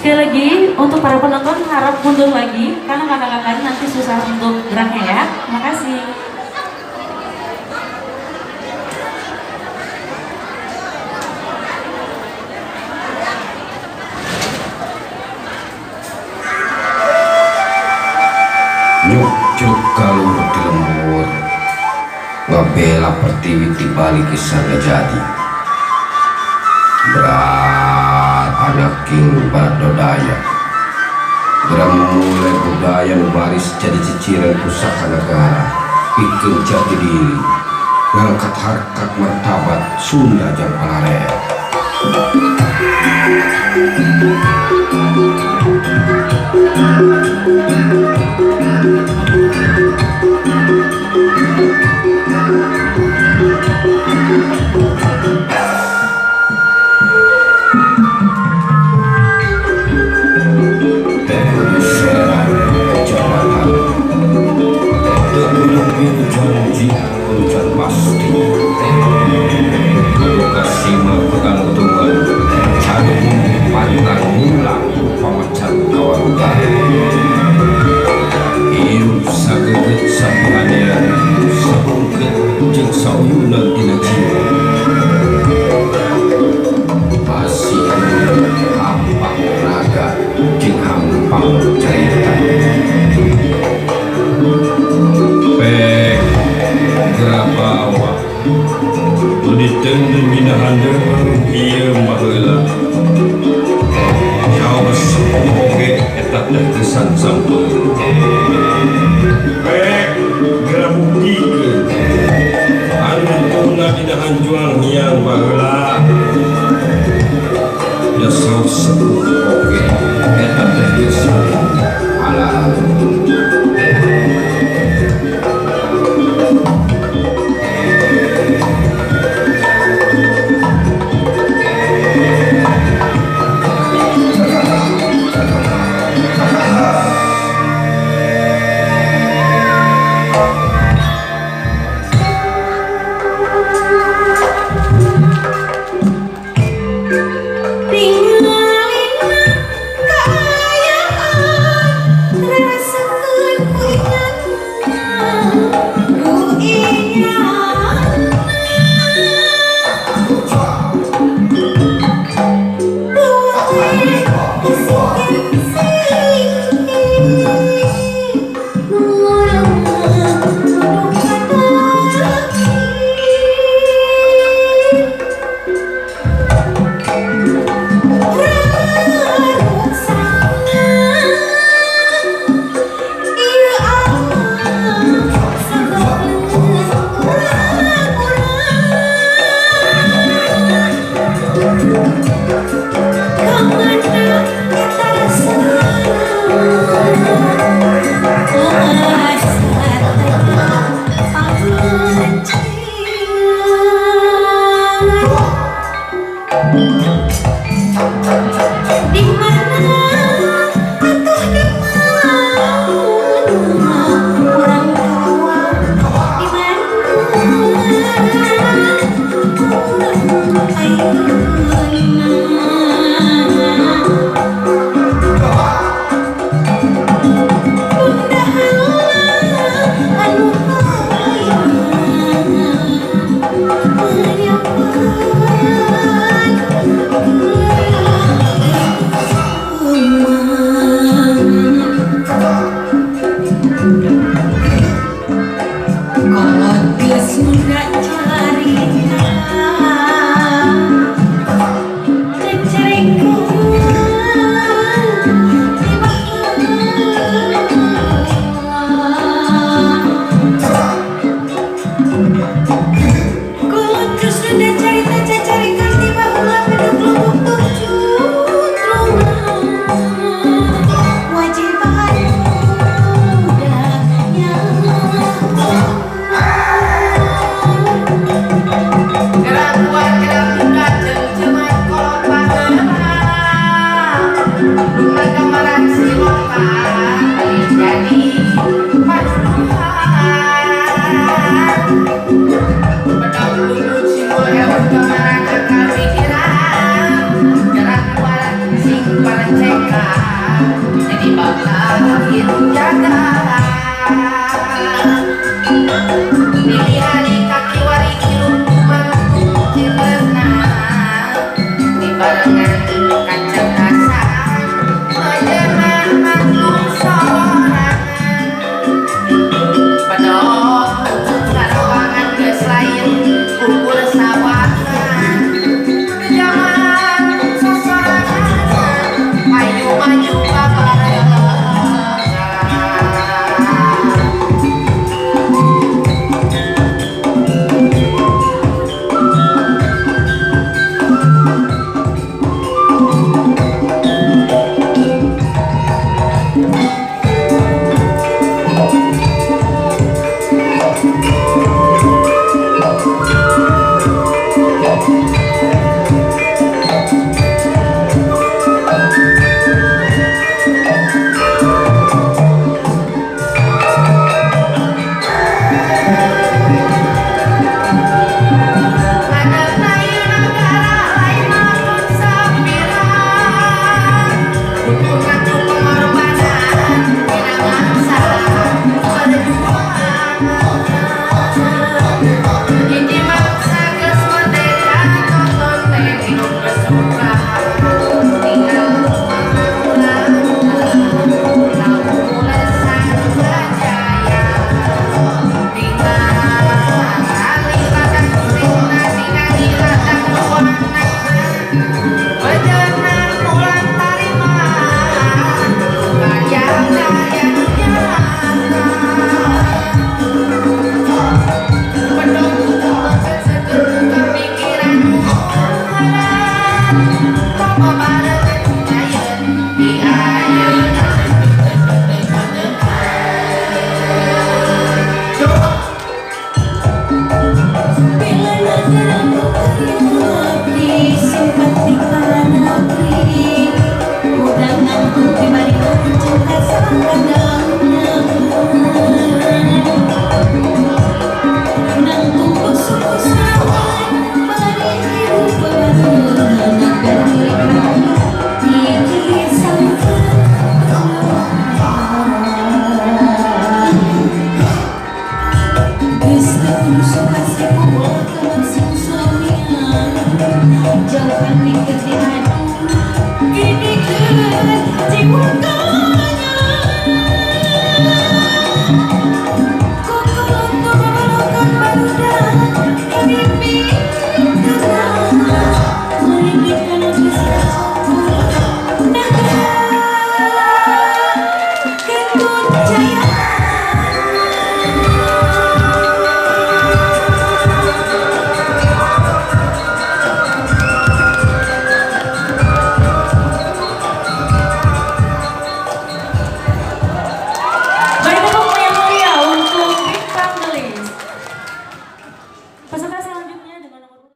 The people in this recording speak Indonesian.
Sekali lagi untuk para penonton harap mundur lagi karena kakak-kakak nanti susah untuk geraknya ya. Terima kasih. Nyuk kalur di lembur ngabela pertiwi tibali kisah jadi berat anak king bardodaya geram mulai budaya nubaris jadi ciciran pusaka negara bikin jati diri ngangkat harkat martabat Sunda jang palare. Janji hujan pasti lokasi menggantungan cari pantang ulang pemacan kawan hidup sageget sabuhannya sabungket jeng sauyunan dina jiwa masih hampang naga jeng hampang cerita Gerabawa Uditeng minahandeng iya maheula Jawa sepoge etak dan kesan sampun gerabukikeun anu tuna dina hanjuang yang maheula da saus sepoge etak dan kesan halal. Jauhkan di ketiadaan, ini jiwa